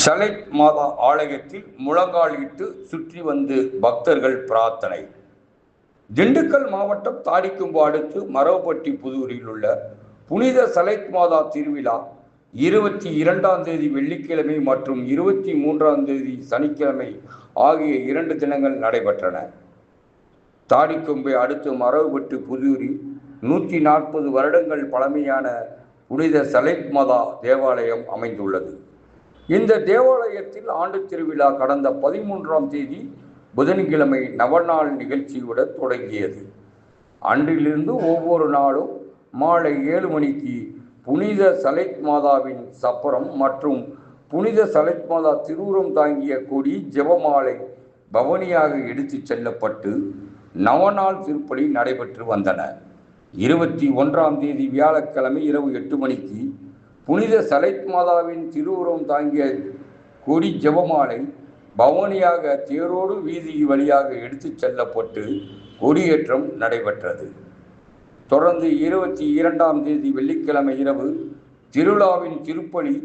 சலைத் மாதா ஆலயத்தில் முழங்காலிட்டு சுற்றி வந்து பக்தர்கள் பிரார்த்தனை. திண்டுக்கல் மாவட்டம் தாடிக்கும்பு அடுத்து மரவப்பட்டி புதூரில் உள்ள புனித சலைத் மாதா திருவிழா 22ஆம் தேதி வெள்ளிக்கிழமை மற்றும் 23ஆம் தேதி சனிக்கிழமை ஆகிய 2 தினங்கள் நடைபெற்றன. தாடிக்கும்பை அடுத்து மரவப்பட்டி புதூரில் 140 வருடங்கள் பழமையான புனித சலைத் மாதா தேவாலயம் அமைந்துள்ளது. இந்த தேவாலயத்தில் ஆண்டு திருவிழா கடந்த 13ஆம் தேதி புதன்கிழமை நவநாள் நிகழ்ச்சியுடன் தொடங்கியது. அன்றிலிருந்து ஒவ்வொரு நாளும் மாலை 7 மணிக்கு புனித சலைத் மாதாவின் சப்பரம் மற்றும் புனித சலைத் மாதா திருவுருவம் தாங்கிய கொடி ஜெபமாலை பவனியாக எடுத்துச் செல்லப்பட்டு நவநாள் திருப்பலி நடைபெற்று வந்தன. 21ஆம் தேதி வியாழக்கிழமை இரவு 8 மணிக்கு புனித சலைத் மாதாவின் திருவுருவம் தாங்கிய கொடி ஜெபமாலை பவனியாக தேரோடு வீதி வழியாக எடுத்துச் செல்லப்பட்டு கொடியேற்றம் நடைபெற்றது. தொடர்ந்து 22ஆம் தேதி வெள்ளிக்கிழமை இரவு திருவிழாவின் திருப்பலி,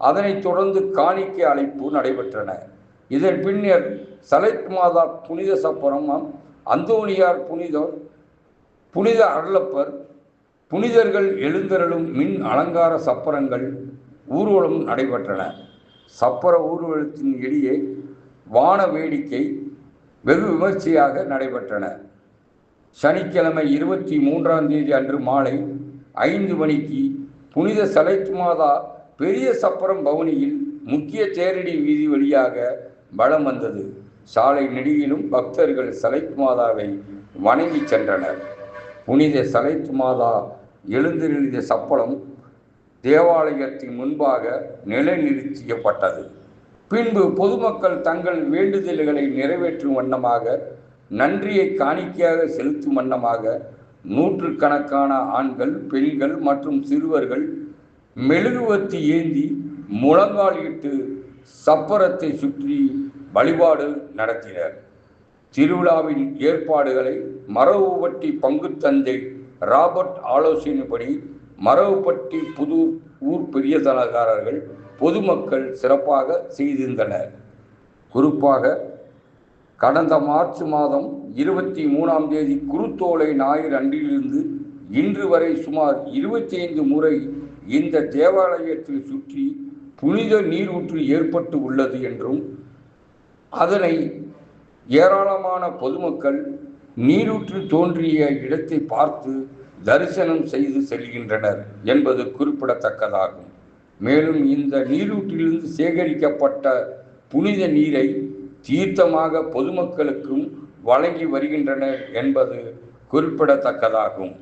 அதனைத் தொடர்ந்து காணிக்கை அழைப்பு நடைபெற்றன. இதன் பின்னர் சலைத் மாதா புனித சப்பரம், அந்தோணியார் புனித அருளப்பர், புனிதர்கள் எழுந்தருளும் மின் அலங்கார சப்பரங்கள் ஊர்வலம் நடைபெற்றன. சப்பர ஊர்வலத்தின் இடையே வான வேடிக்கை வெகு விமர்சையாக நடைபெற்றன. சனிக்கிழமை 23ஆம் தேதி அன்று மாலை 5 மணிக்கு புனித சலைத் மாதா பெரிய சப்பரம் பவனியில் முக்கிய தேரடி வீதி வழியாக வலம் வந்தது. சாலை நெடுகிலும் பக்தர்கள் சலைத் மாதாவை வணங்கி சென்றனர். புனித சலைத் மாதா எழுந்தருளிய சப்பரம் தேவாலயத்தின் முன்பாக நிலைநிறுத்தியப்பட்டது. பின்பு பொதுமக்கள் தங்கள் வேண்டுதல்களை நிறைவேற்றும் வண்ணமாக, நன்றியை காணிக்கையாக செலுத்தும் வண்ணமாக நூற்றுக்கணக்கான ஆண்கள், பெண்கள் மற்றும் சிறுவர்கள் மெழுகுவர்த்தி ஏந்தி முழங்காலிட்டு சப்பரத்தை சுற்றி வழிபாடு நடத்தினர். திருவிழாவின் ஏற்பாடுகளை மரவப்பட்டி பங்குத்தந்தை ராபர்ட் ஆலோசனைப்படி மரவப்பட்டி புதூர் ஊர் பெரியதனகாரர்கள் பொதுமக்கள் சிறப்பாக செய்திருந்தனர். குறிப்பாக கடந்த மார்ச் மாதம் 23ஆம் தேதி குருத்தோலை ஞாயிறு அன்றிலிருந்து இன்று வரை சுமார் 25 முறை இந்த தேவாலயத்தில் சுற்றி புனித நீரூற்று ஏற்பட்டு உள்ளது என்றும், அதனை ஏராளமான பொதுமக்கள் நீரூற்று தோன்றிய இடத்தை பார்த்து தரிசனம் செய்து செல்கின்றனர் என்பது குறிப்பிடத்தக்கதாகும். மேலும் இந்த நீரூற்றிலிருந்து சேகரிக்கப்பட்ட புனித நீரை தீர்த்தமாக பொதுமக்களுக்கும் வழங்கி வருகின்றனர் என்பது குறிப்பிடத்தக்கதாகும்.